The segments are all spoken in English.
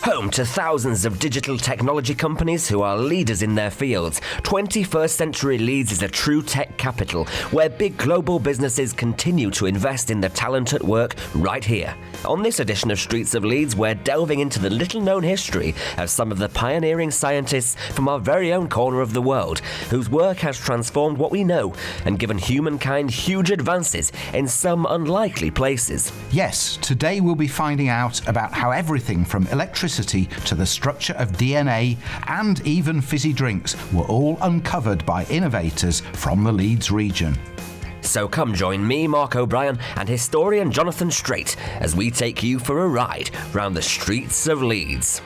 Home to thousands of digital technology companies who are leaders in their fields, 21st Century Leeds is a true tech capital where big global businesses continue to invest in the talent at work right here. On this edition of Streets of Leeds, we're delving into the little-known history of some of the pioneering scientists from our very own corner of the world, whose work has transformed what we know and given humankind huge advances in some unlikely places. Yes, today we'll be finding out about how everything from electricity to the structure of DNA and even fizzy drinks were all uncovered by innovators from the Leeds region. So come join me, Mark O'Brien, and historian Jonathan Strait as we take you for a ride round the streets of Leeds.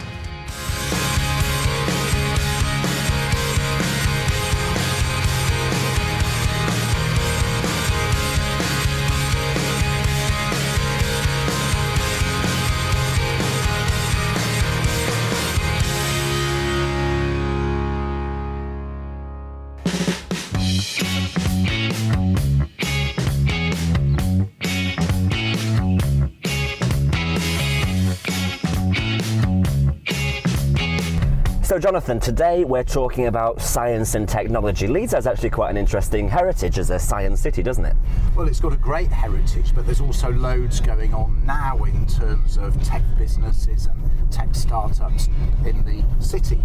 So Jonathan, today we're talking about science and technology. Leeds has actually quite an interesting heritage as a science city, doesn't it? Well, it's got a great heritage, but there's also loads going on now in terms of tech businesses and tech startups in the city.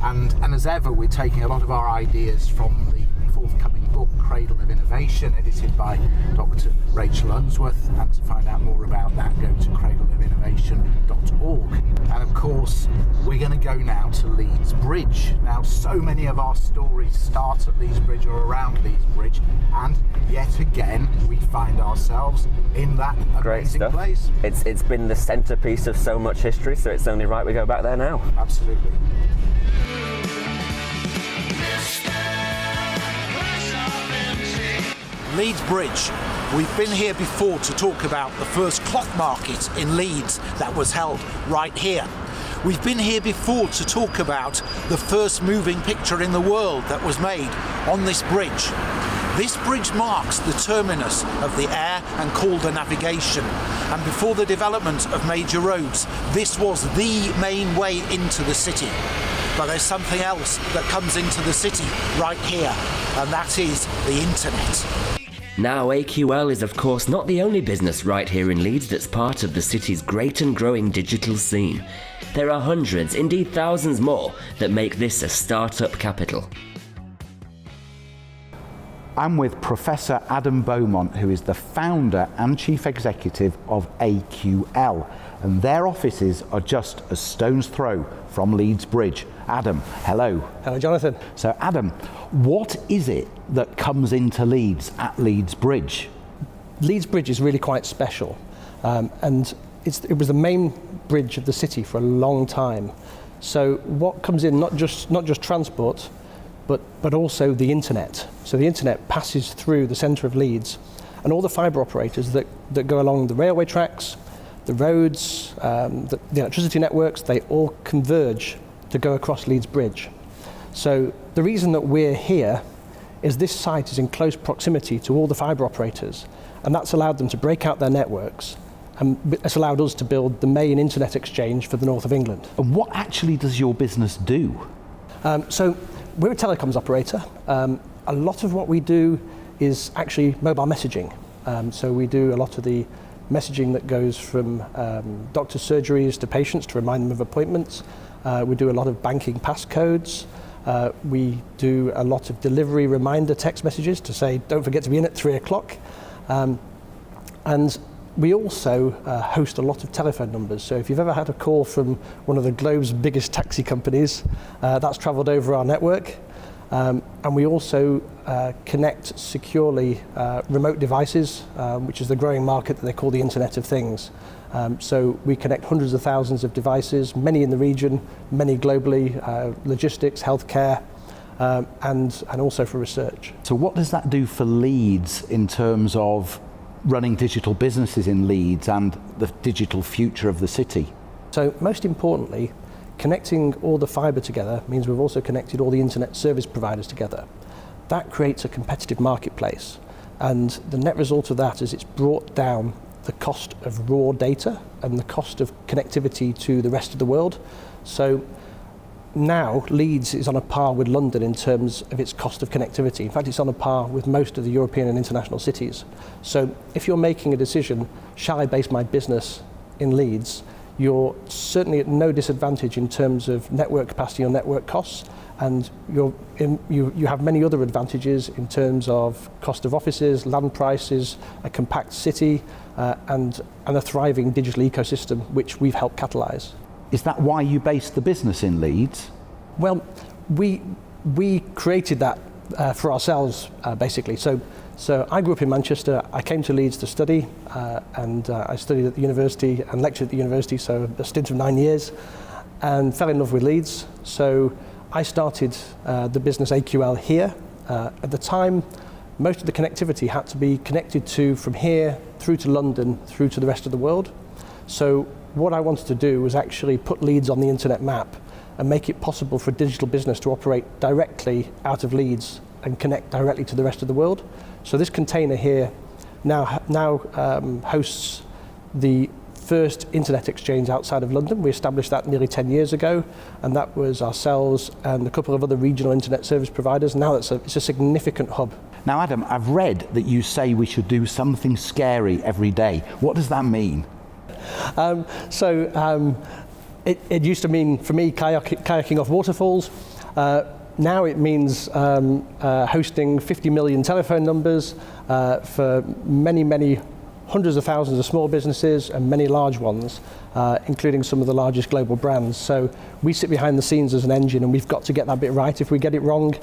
And as ever, we're taking a lot of our ideas from the forthcoming book, Cradle of Innovation, edited by Dr. Rachel Unsworth. And to find out more about that, go to cradleofinnovation.org. And of course, we're going to go now to Leeds Bridge. Now, so many of our stories start at Leeds Bridge or around Leeds Bridge, and yet again, we find ourselves in that amazing place. It's been the centrepiece of so much history, so it's only right we go back there now. Absolutely. Leeds Bridge. We've been here before to talk about the first cloth market in Leeds that was held right here. We've been here before to talk about the first moving picture in the world that was made on this bridge. This bridge marks the terminus of the air and colder navigation, and before the development of major roads, this was the main way into the city. But there's something else that comes into the city right here, and that is the internet. Now, AQL is of course not the only business right here in Leeds that's part of the city's great and growing digital scene. There are hundreds, indeed thousands more, that make this a startup capital. I'm with Professor Adam Beaumont, who is the founder and chief executive of AQL, and their offices are just a stone's throw from Leeds Bridge. Adam, hello. Hello, Jonathan. So Adam, what is it that comes into Leeds at Leeds Bridge? Leeds Bridge is really quite special, and it was the main bridge of the city for a long time. So what comes in, not just transport, but also the internet. So the internet passes through the centre of Leeds, and all the fibre operators that go along the railway tracks, the roads, the electricity networks, they all converge to go across Leeds Bridge. So the reason that we're here is this site is in close proximity to all the fibre operators, and that's allowed them to break out their networks, and it's allowed us to build the main internet exchange for the north of England. And what actually does your business do? So we're a telecoms operator. A lot of what we do is actually mobile messaging. So we do a lot of the messaging that goes from doctor surgeries to patients to remind them of appointments. We do a lot of banking passcodes. We do a lot of delivery reminder text messages to say, don't forget to be in at 3 o'clock. And we also host a lot of telephone numbers. So if you've ever had a call from one of the globe's biggest taxi companies, that's travelled over our network. And we also connect securely remote devices, which is the growing market that they call the Internet of Things. So we connect hundreds of thousands of devices, many in the region, many globally, logistics, healthcare, and also for research. So what does that do for Leeds in terms of running digital businesses in Leeds and the digital future of the city? So most importantly, connecting all the fibre together means we've also connected all the internet service providers together. That creates a competitive marketplace, and the net result of that is it's brought down the cost of raw data and the cost of connectivity to the rest of the world. So now Leeds is on a par with London in terms of its cost of connectivity. In fact, it's on a par with most of the European and international cities. So if you're making a decision, shall I base my business in Leeds, you're certainly at no disadvantage in terms of network capacity or network costs, and you have many other advantages in terms of cost of offices, land prices, a compact city, and a thriving digital ecosystem, which we've helped catalyse. Is that why you based the business in Leeds? Well, we created that for ourselves, basically. So I grew up in Manchester. I came to Leeds to study, and I studied at the university and lectured at the university, so a stint of 9 years, and fell in love with Leeds. So I started the business AQL here. At the time, most of the connectivity had to be connected to from here through to London, through to the rest of the world. So what I wanted to do was actually put Leeds on the internet map and make it possible for a digital business to operate directly out of Leeds and connect directly to the rest of the world. So this container here now hosts the first internet exchange outside of London. We established that nearly 10 years ago, and that was ourselves and a couple of other regional internet service providers. Now it's a significant hub. Now, Adam, I've read that you say we should do something scary every day. What does that mean? It used to mean, for me, kayaking off waterfalls. Now it means hosting 50 million telephone numbers for many hundreds of thousands of small businesses and many large ones, including some of the largest global brands. So we sit behind the scenes as an engine, and we've got to get that bit right. If we get it wrong,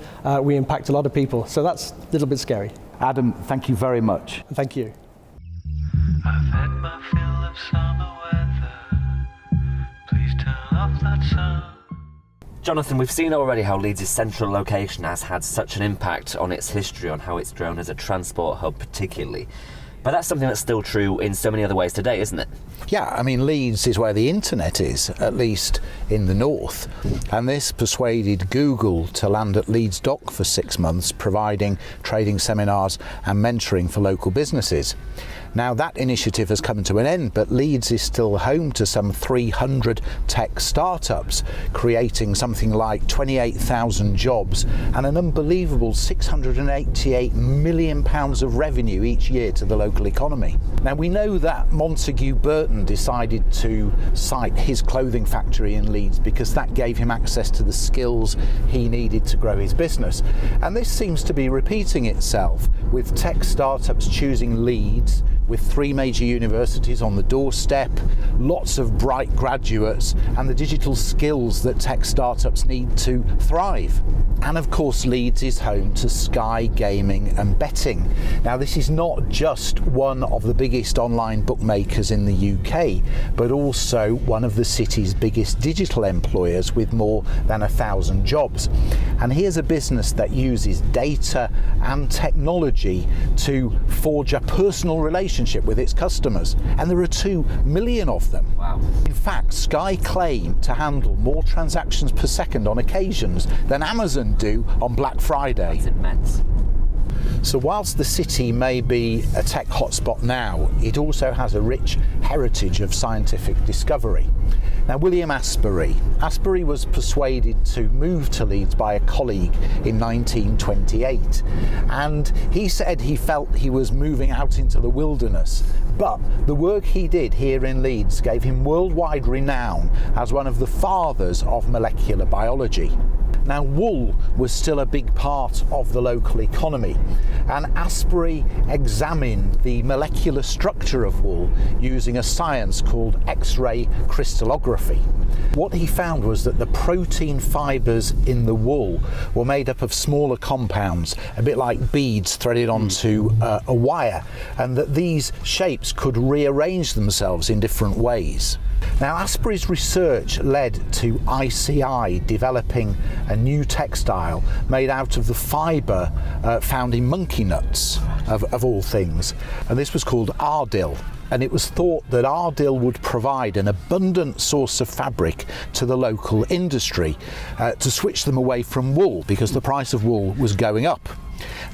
we impact a lot of people. So that's a little bit scary. Adam, thank you very much. Thank you. I've had my fill of summer weather. Please turn off that sun. Jonathan, we've seen already how Leeds' central location has had such an impact on its history, on how it's grown as a transport hub particularly. But that's something that's still true in so many other ways today, isn't it? Yeah, I mean, Leeds is where the internet is, at least in the north. And this persuaded Google to land at Leeds Dock for 6 months, providing trading seminars and mentoring for local businesses. Now that initiative has come to an end, but Leeds is still home to some 300 tech startups, creating something like 28,000 jobs and an unbelievable £688 million of revenue each year to the local economy. Now we know that Montague Burton decided to site his clothing factory in Leeds because that gave him access to the skills he needed to grow his business. And this seems to be repeating itself, with tech startups choosing Leeds, with 3 major universities on the doorstep, lots of bright graduates, and the digital skills that tech startups need to thrive. And of course, Leeds is home to Sky Gaming and Betting. Now, this is not just one of the biggest online bookmakers in the UK, but also one of the city's biggest digital employers with more than 1,000 jobs. And here's a business that uses data and technology to forge a personal relationship with its customers, and there are 2 million of them. Wow. In fact, Sky claim to handle more transactions per second on occasions than Amazon do on Black Friday. That's immense. So whilst the city may be a tech hotspot now, it also has a rich heritage of scientific discovery. Now, William Asbury was persuaded to move to Leeds by a colleague in 1928, and he said he felt he was moving out into the wilderness, but the work he did here in Leeds gave him worldwide renown as one of the fathers of molecular biology. Now, wool was still a big part of the local economy, and Asbury examined the molecular structure of wool using a science called X-ray crystallography. What he found was that the protein fibres in the wool were made up of smaller compounds, a bit like beads threaded onto a wire, and that these shapes could rearrange themselves in different ways. Now, Asbury's research led to ICI developing a new textile made out of the fibre found in monkey nuts, of all things, and this was called Ardil. And it was thought that Ardil would provide an abundant source of fabric to the local industry to switch them away from wool, because the price of wool was going up.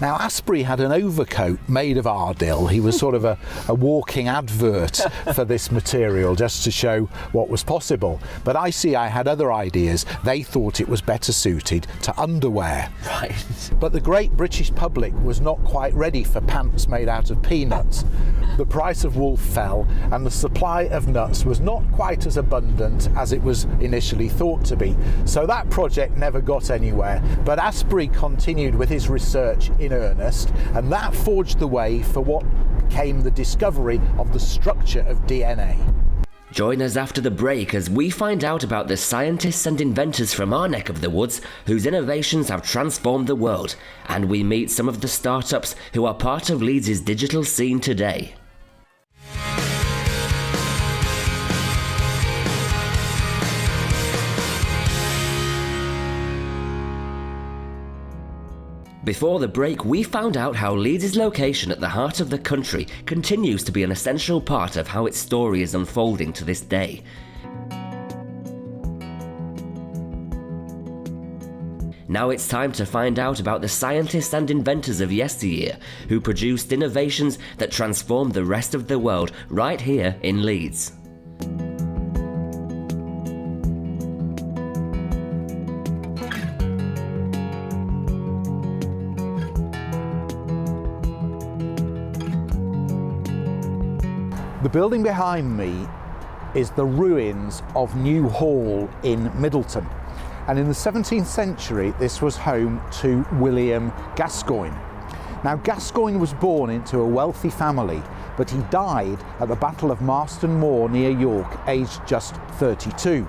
Now, Asprey had an overcoat made of Ardil. He was sort of a walking advert for this material, just to show what was possible. But I had other ideas. They thought it was better suited to underwear. Right. But the great British public was not quite ready for pants made out of peanuts. The price of wool fell, and the supply of nuts was not quite as abundant as it was initially thought to be. So that project never got anywhere. But Asprey continued with his research in earnest, and that forged the way for what became the discovery of the structure of DNA. Join us after the break as we find out about the scientists and inventors from our neck of the woods whose innovations have transformed the world, and we meet some of the startups who are part of Leeds' digital scene today. Before the break, we found out how Leeds' location at the heart of the country continues to be an essential part of how its story is unfolding to this day. Now it's time to find out about the scientists and inventors of yesteryear who produced innovations that transformed the rest of the world right here in Leeds. The building behind me is the ruins of New Hall in Middleton. And in the 17th century, this was home to William Gascoigne. Now, Gascoigne was born into a wealthy family, but he died at the Battle of Marston Moor near York, aged just 32.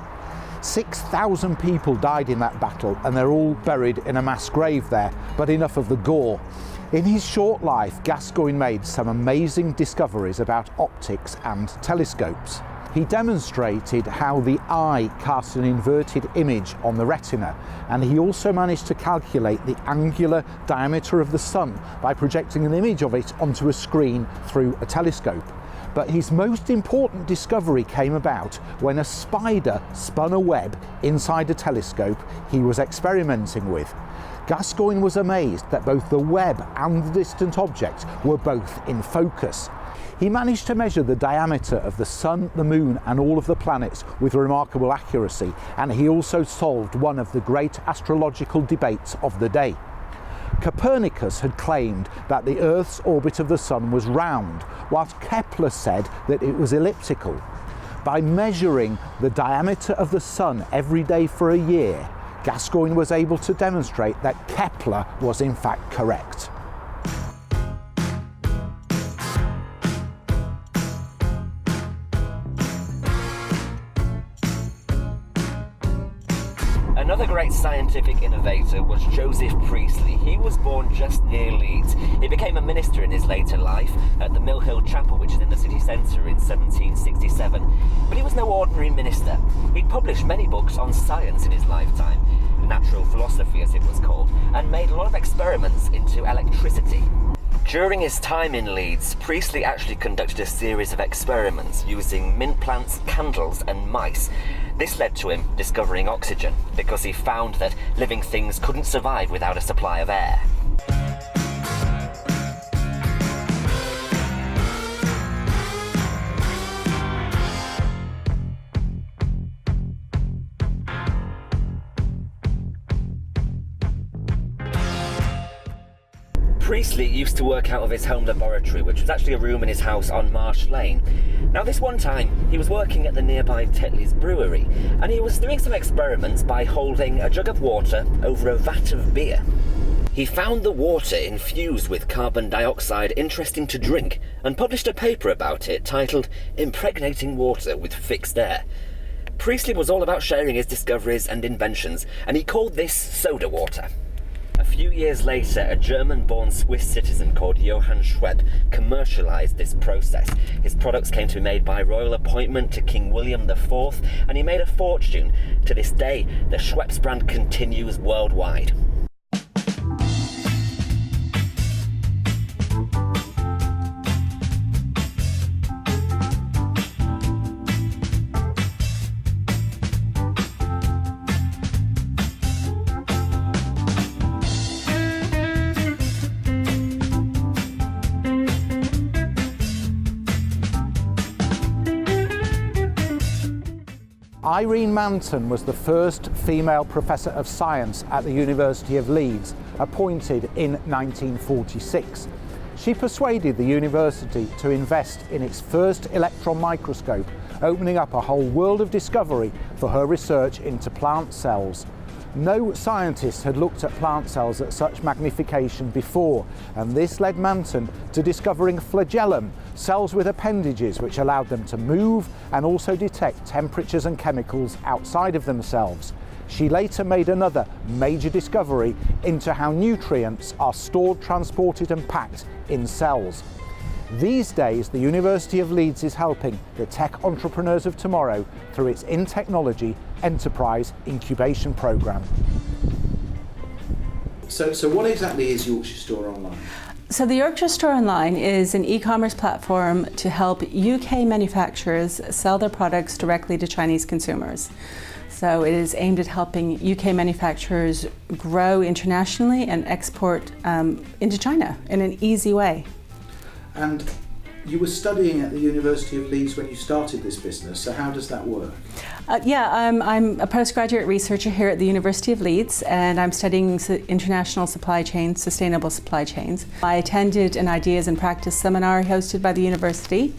6,000 people died in that battle, and they're all buried in a mass grave there, but enough of the gore. In his short life, Gascoigne made some amazing discoveries about optics and telescopes. He demonstrated how the eye casts an inverted image on the retina, and he also managed to calculate the angular diameter of the sun by projecting an image of it onto a screen through a telescope. But his most important discovery came about when a spider spun a web inside a telescope he was experimenting with. Gascoigne was amazed that both the web and the distant object were both in focus. He managed to measure the diameter of the sun, the moon, and all of the planets with remarkable accuracy, and he also solved one of the great astrological debates of the day. Copernicus had claimed that the Earth's orbit of the sun was round, whilst Kepler said that it was elliptical. By measuring the diameter of the sun every day for a year, Gascoigne was able to demonstrate that Kepler was in fact correct. Another great scientific innovator was Joseph Priestley. He was born just near Leeds. He became a minister in his later life at the Mill Hill Chapel, which is in the city centre, in 1767. But he was no ordinary minister. He'd published many books on science in his lifetime, natural philosophy as it was called, and made a lot of experiments into electricity. During his time in Leeds, Priestley actually conducted a series of experiments using mint plants, candles and mice. This led to him discovering oxygen, because he found that living things couldn't survive without a supply of air. Priestley used to work out of his home laboratory, which was actually a room in his house on Marsh Lane. Now, this one time, he was working at the nearby Tetley's brewery, and he was doing some experiments by holding a jug of water over a vat of beer. He found the water infused with carbon dioxide interesting to drink, and published a paper about it titled "Impregnating Water with Fixed Air." Priestley was all about sharing his discoveries and inventions, and he called this soda water. A few years later, a German-born Swiss citizen called Johann Schwepp commercialised this process. His products came to be made by royal appointment to King William IV, and he made a fortune. To this day, the Schweppes brand continues worldwide. Eirene Mountain was the first female professor of science at the University of Leeds, appointed in 1946. She persuaded the university to invest in its first electron microscope, opening up a whole world of discovery for her research into plant cells. No scientist had looked at plant cells at such magnification before, and this led Mountain to discovering flagellum, cells with appendages which allowed them to move and also detect temperatures and chemicals outside of themselves. She later made another major discovery into how nutrients are stored, transported and packed in cells. These days, the University of Leeds is helping the tech entrepreneurs of tomorrow through its In Technology Enterprise Incubation Programme. So what exactly is Yorkshire Store Online? So the Yorkshire Store Online is an e-commerce platform to help UK manufacturers sell their products directly to Chinese consumers. So it is aimed at helping UK manufacturers grow internationally and export into China in an easy way. And you were studying at the University of Leeds when you started this business, so how does that work? I'm a postgraduate researcher here at the University of Leeds, and I'm studying international supply chains, sustainable supply chains. I attended an Ideas and Practice seminar hosted by the university,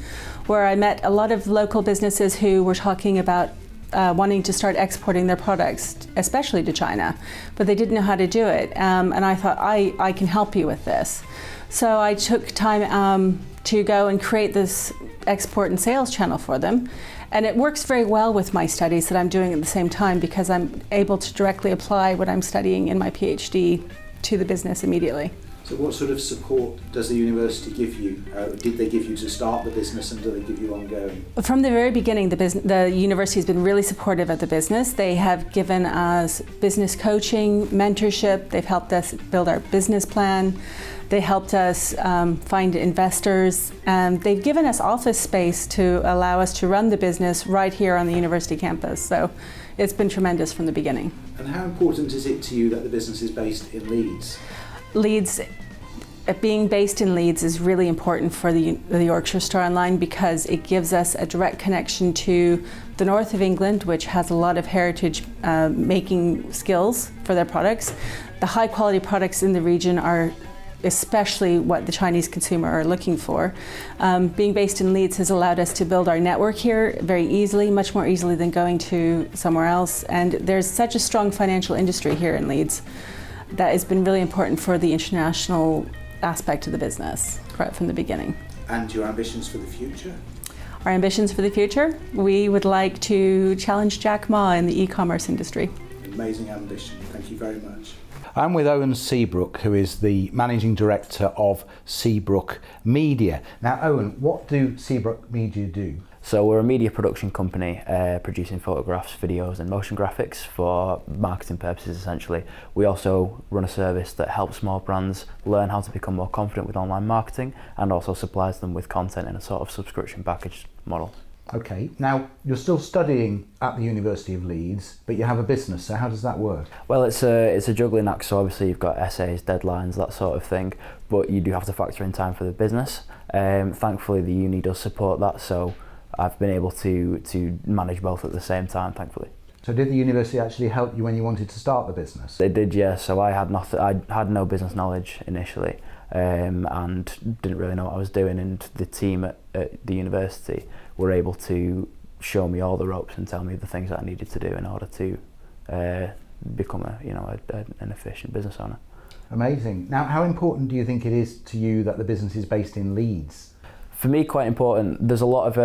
where I met a lot of local businesses who were talking about wanting to start exporting their products, especially to China, but they didn't know how to do it. And I thought, I can help you with this. So I took time to go and create this export and sales channel for them. And it works very well with my studies that I'm doing at the same time, because I'm able to directly apply what I'm studying in my PhD to the business immediately. So what sort of support does the university give you? Did they give you to start the business, and do they give you ongoing? From the very beginning, the university has been really supportive of the business. They have given us business coaching, mentorship. They've helped us build our business plan. They helped us find investors. They've given us office space to allow us to run the business right here on the university campus. So it's been tremendous from the beginning. And how important is it to you that the business is based in Leeds? Leeds, being based in Leeds is really important for the Yorkshire Store Online, because it gives us a direct connection to the north of England, which has a lot of heritage making skills for their products. The high quality products in the region are especially what the Chinese consumer are looking for. Being based in Leeds has allowed us to build our network here very easily, much more easily than going to somewhere else. And there's such a strong financial industry here in Leeds that has been really important for the international aspect of the business right from the beginning. And your ambitions for the future? Our ambitions for the future? We would like to challenge Jack Ma in the e-commerce industry. Amazing ambition. Thank you very much. I'm with Owen Seabrook, who is the Managing Director of Seabrook Media. Now, Owen, what do Seabrook Media do? So we're a media production company producing photographs, videos and motion graphics for marketing purposes essentially. We also run a service that helps small brands learn how to become more confident with online marketing, and also supplies them with content in a sort of subscription package model. Okay, now you're still studying at the University of Leeds, but you have a business, so how does that work? Well, it's a juggling act, so obviously you've got essays, deadlines, that sort of thing, but you do have to factor in time for the business. Thankfully the uni does support that, so I've been able to manage both at the same time, thankfully. So did the university actually help you when you wanted to start the business? They did, yeah. So I had no business knowledge initially, and didn't really know what I was doing, and the team at the university were able to show me all the ropes and tell me the things that I needed to do in order to become an efficient business owner. Amazing. Now, how important do you think it is to you that the business is based in Leeds? For me, quite important. There's a lot of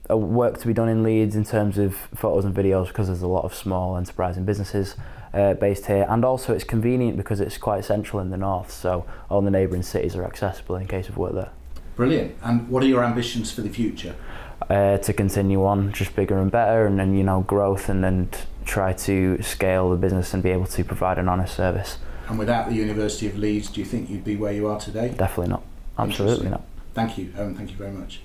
work to be done in Leeds in terms of photos and videos, because there's a lot of small enterprising businesses based here, and also it's convenient because it's quite central in the north, so all the neighbouring cities are accessible in case of work there. Brilliant. And what are your ambitions for the future? To continue on just bigger and better, and then growth, and then try to scale the business and be able to provide an honest service. And without the University of Leeds, do you think you'd be where you are today? Definitely not. Absolutely not. Thank you, Owen. Thank you very much.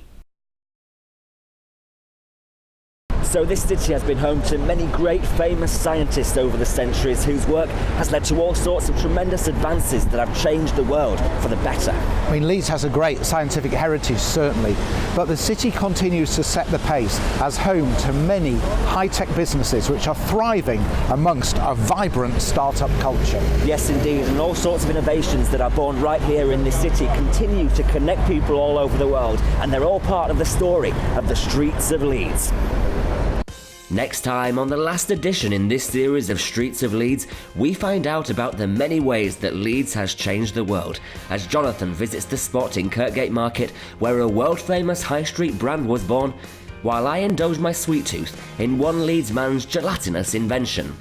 So this city has been home to many great famous scientists over the centuries whose work has led to all sorts of tremendous advances that have changed the world for the better. I mean, Leeds has a great scientific heritage, certainly, but the city continues to set the pace as home to many high-tech businesses which are thriving amongst a vibrant startup culture. Yes, indeed, and all sorts of innovations that are born right here in this city continue to connect people all over the world, and they're all part of the story of the streets of Leeds. Next time on the last edition in this series of Streets of Leeds, we find out about the many ways that Leeds has changed the world, as Jonathan visits the spot in Kirkgate Market where a world-famous high street brand was born, while I indulge my sweet tooth in one Leeds man's gelatinous invention.